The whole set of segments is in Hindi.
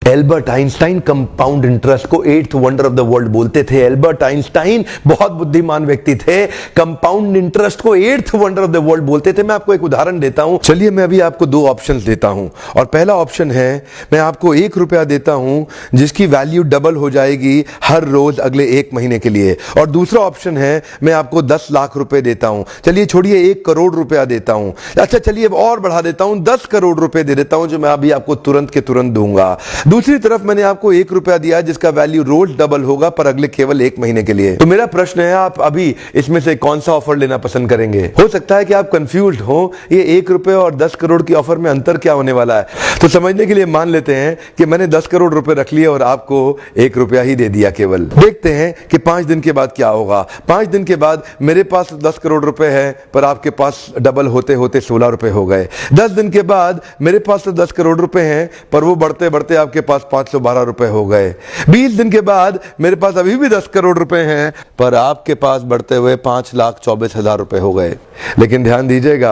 एल्बर्ट आइंस्टाइन कंपाउंड इंटरेस्ट को eighth wonder of the world बोलते थे। एल्बर्ट आइंस्टाइन बहुत बुद्धिमान व्यक्ति थे, कंपाउंड इंटरेस्ट को eighth wonder of the world बोलते थे। मैं आपको एक उदाहरण देता हूं। चलिए मैं अभी आपको दो ऑप्शंस देता हूं, और पहला ऑप्शन है मैं आपको 1 रुपया देता हूं जिसकी वैल्यू डबल हो जाएगी हर रोज अगले 1 महीने के लिए, और दूसरा ऑप्शन है मैं आपको 10 लाख रुपए देता हूं। चलिए छोड़िए 1 करोड़ रुपया देता हूं। अच्छा चलिए अब और बढ़ा देता हूं, 10 करोड़ रुपए दे देता हूं जो मैं अभी आपको तुरंत के तुरंत दूंगा। दूसरी तरफ मैंने आपको 1 रुपया दिया जिसका वैल्यू रोज डबल होगा पर अगले केवल 1 महीने के लिए। तो मेरा प्रश्न है आप अभी इसमें से कौन सा ऑफर लेना पसंद करेंगे? हो सकता है कि आप कंफ्यूज्ड हो, ये 1 रुपए और 10 करोड़ की ऑफर में अंतर क्या होने वाला है। तो समझने के लिए मान लेते हैं कि मैंने 10 करोड़ रुपए रख लिए और आपको 1 रुपया ही दे दिया केवल। देखते हैं कि 5 दिन के बाद क्या होगा। 5 दिन के बाद मेरे पास 10 करोड़ रुपए है पर आपके पास डबल होते होते 16 रुपए हो गए। 10 दिन के बाद मेरे पास तो 10 करोड़ रुपए हैं पर वो बढ़ते बढ़ते आपके पास 512 रुपए हो गए। 20 दिन के बाद मेरे पास अभी भी 10 करोड़ रुपए हैं पर आपके पास बढ़ते हुए 5,24,000 रुपए हो गए। लेकिन ध्यान दीजिएगा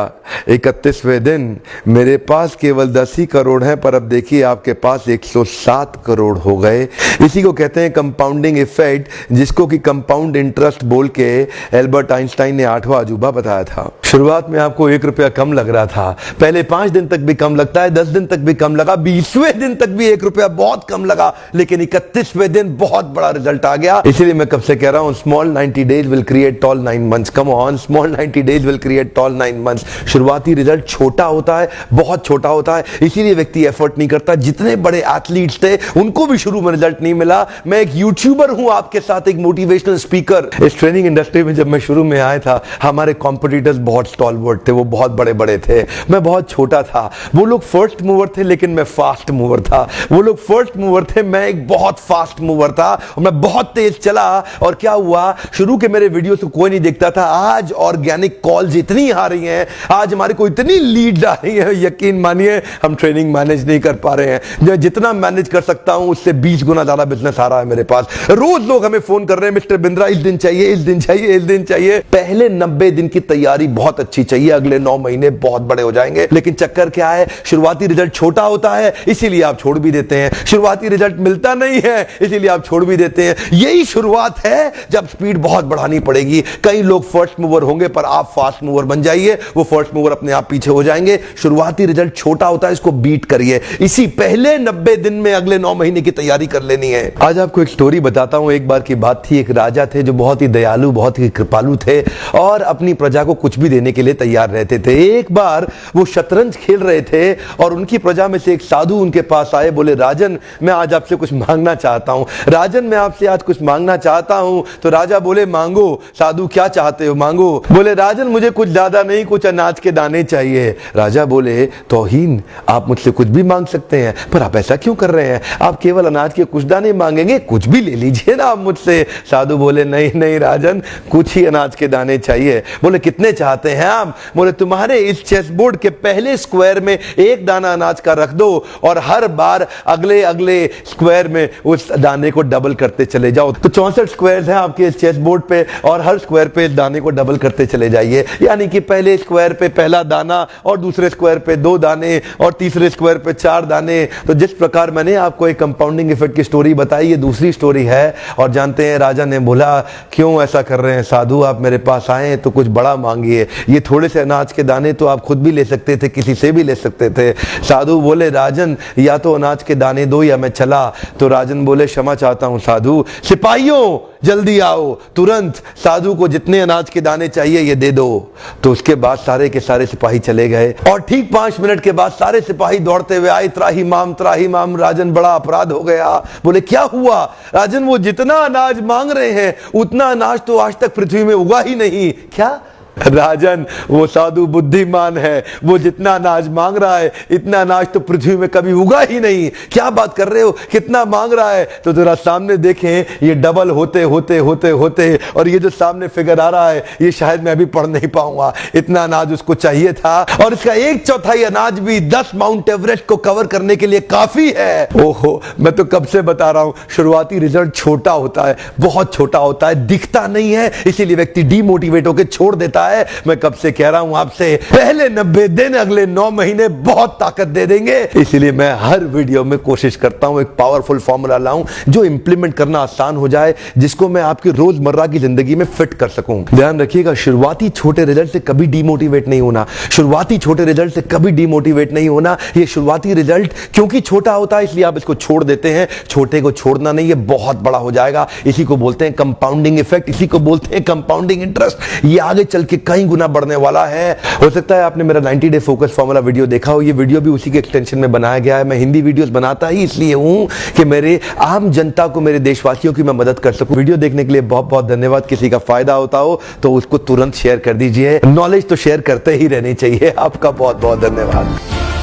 31वें दिन मेरे पास केवल 10 ही करोड़ हैं पर अब देखिए आपके पास 107 करोड़ हो गए। इसी को कहते हैं कंपाउंडिंग इफेक्ट, जिसको कि कंपाउंड इंटरेस्ट बोल के एल्बर्ट आइंस्टाइन ने 8वां अजूबा बताया था। शुरुआत में आपको 1 रुपया कम लग रहा था, पहले 5 दिन तक भी कम लगता है, 10 दिन तक भी कम लगा, 20वें दिन तक भी 1 रुपया बहुत कम लगा, लेकिन 31वें दिन बहुत बड़ा रिजल्ट आ गया। इसीलिए मैं कब से कह रहा हूं small 90 days will create tall 9 months. Come on, small 90 days will create tall 9 months. शुरुआती रिजल्ट छोटा होता है, बहुत छोटा होता है, इसीलिए व्यक्ति एफर्ट नहीं करता। जितने बड़े एथलीट्स थे उनको भी शुरू में रिजल्ट नहीं मिला। मैं एक यूट्यूबर हूं, आपके साथ एक मोटिवेशनल स्पीकर। इस ट्रेनिंग इंडस्ट्री में जब मैं शुरू में आया था हमारे कॉम्पिटिटर्स बहुत स्टॉलवर्ड थे, वो बहुत बड़े बड़े थे, मैं बहुत छोटा था। वो लोग फर्स्ट मूवर थे लेकिन मैं फास्ट मूवर था। वो लोग फर्स्ट मूवर थे, मैं एक बहुत फास्ट मूवर था और मैं बहुत तेज चला। और क्या हुआ, शुरू के मेरे वीडियोस को कोई नहीं देखता था। आज ऑर्गेनिक कॉल्स इतनी आ रही हैं, आज हमारे को इतनी लीड आ रही है, यकीन मानिए हम ट्रेनिंग मैनेज नहीं कर पा रहे हैं। जितना मैनेज कर सकता हूं उससे 20 गुना ज्यादा बिजनेस आ रहा है मेरे पास। रोज लोग हमें फोन कर रहे हैं, मिस्टर बिंद्रा इस दिन चाहिए, इस दिन चाहिए, इस दिन चाहिए। पहले 90 दिन की तैयारी बहुत अच्छी चाहिए, अगले 9 महीने बहुत बड़े हो जाएंगे। लेकिन चक्कर क्या है, शुरुआती रिजल्ट छोटा होता है इसीलिए आप छोड़ भी देते हैं। शुरुआती रिजल्ट मिलता नहीं है इसीलिए आप छोड़ भी देते हैं। यही शुरुआत है, जब स्पीड बहुत बढ़ानी पड़ेगी। कई लोग फर्स्ट मूवर होंगे पर आप फास्ट मूवर बन जाइए, वो फर्स्ट मूवर अपने आप पीछे हो जाएंगे। शुरुआती रिजल्ट छोटा होता है, इसको बीट करिए। इसी पहले 90 दिन में अगले 9 महीने की तैयारी कर लेनी है। आज आपको एक स्टोरी बताता हूं। एक बार की बात थी, एक राजा थे जो बहुत ही दयालु, बहुत ही कृपालु थे और अपनी प्रजा को कुछ भी देने के लिए तैयार रहते थे। एक बार वो शतरंज खेल रहे थे और उनकी प्रजा में से एक साधु उनके पास आए, बोले राजन मैं आज आपसे कुछ मांगना चाहता हूं। राजन मैं आपसे आज कुछ मांगना चाहता हूं। तो राजा बोले मांगो। साधु क्या चाहते हो, मांगो। बोले राजन मुझे कुछ ज्यादा नहीं, कुछ अनाज के दाने चाहिए। राजा बोले तौहीन, आप मुझसे कुछ भी मांग सकते हैं पर आप ऐसा क्यों कर रहे हैं, आप केवल अनाज के कुछ दाने मांगेंगे, कुछ भी ले लीजिए ना आप मुझसे। साधु बोले नहीं नहीं राजन, कुछ ही अनाज के दाने चाहिए। बोले कितने चाहते हैं आप? बोले तुम्हारे इस चेस बोर्ड के पहले स्क्वायर में 1 दाना अनाज का रख दो और हर बार अगले अगले स्क्वायर में उस दाने को डबल करते चले जाओ। तो 64 स्क्वायर्स हैं आपके इस चेस बोर्ड पे और हर स्क्वायर पे इस दाने को डबल करते चले जाइए। यानी कि पहले स्क्वायर पे पहला दाना और दूसरे स्क्वायर पे 2 दाने और तीसरे स्क्वायर पे 4 दाने। तो जिस प्रकार मैंने आपको एक कंपाउंडिंग इफेक्ट की स्टोरी बताई, ये दूसरी स्टोरी है। और जानते हैं राजा ने बोला क्यों ऐसा कर रहे हैं साधु, आप मेरे पास आए तो कुछ बड़ा मांगिए। ये थोड़े से अनाज के दाने तो आप खुद भी ले सकते थे, किसी से भी ले सकते थे। साधु बोले राजन या तो अनाज के दाने दो या मैं चला। तो राजन बोले क्षमा चाहता हूं साधु, सिपाहियों जल्दी आओ तुरंत, साधु को जितने अनाज के दाने चाहिए ये दे दो। तो उसके बाद सारे के सारे सिपाही चले गए और ठीक 5 मिनट के बाद सारे सिपाही दौड़ते हुए आए, त्राही माम। राजन बड़ा अपराध हो गया। बोले क्या हुआ? राजन वो जितना अनाज मांग रहे हैं उतना अनाज तो आज तक पृथ्वी में उगा ही नहीं। क्या? राजन वो साधु बुद्धिमान है, वो जितना अनाज मांग रहा है इतना अनाज तो पृथ्वी में कभी उगा ही नहीं। क्या बात कर रहे हो, कितना मांग रहा है? तो जरा सामने देखें, ये डबल होते होते होते होते और ये जो सामने फिगर आ रहा है ये शायद मैं अभी पढ़ नहीं पाऊंगा। इतना अनाज उसको चाहिए था और इसका 1/4 अनाज भी 10 माउंट एवरेस्ट को कवर करने के लिए काफी है। ओहो, मैं तो कब से बता रहा हूं शुरुआती रिजल्ट छोटा होता है, बहुत छोटा होता है, दिखता नहीं है, इसीलिए व्यक्ति डीमोटिवेट होकर छोड़ देता है। है। मैं कब से कह रहा हूं आपसे, पहले 90 दिन अगले 9 महीने बहुत ताकत दे देंगे। इसलिए मैं हर वीडियो में कोशिश करता हूं एक पावरफुल फॉर्मूला लाऊं जो इंप्लीमेंट करना आसान हो जाए, जिसको मैं आपकी रोजमर्रा की जिंदगी में फिट कर सकूं। ध्यान रखिएगा, शुरुआती छोटे रिजल्ट से कभी डीमोटिवेट नहीं होना, शुरुआती छोटे रिजल्ट से कभी डीमोटिवेट नहीं होना। ये शुरुआती रिजल्ट क्योंकि छोटा होता है इसलिए आप इसको छोड़ देते हैं। छोटे को छोड़ना नहीं, ये बहुत बड़ा हो जाएगा। इसी को बोलते हैं कंपाउंडिंग इफेक्ट, इसी को बोलते हैं कंपाउंडिंग इंटरेस्ट। ये आगे चल के कई गुना बढ़ने वाला है। हो सकता है आपने मेरा 90 डे फोकस फॉर्मूला वीडियो देखा हो। ये वीडियो भी उसी के एक्सटेंशन में बनाया गया है। मैं हिंदी वीडियोस बनाता ही इसलिए हूं कि मेरे आम जनता को, मेरे देशवासियों की मैं मदद कर सकूं। वीडियो देखने के लिए बहुत बहुत धन्यवाद। किसी का फायदा होता हो तो उसको तुरंत शेयर कर दीजिए। नॉलेज तो शेयर करते ही रहनी चाहिए। आपका बहुत बहुत धन्यवाद।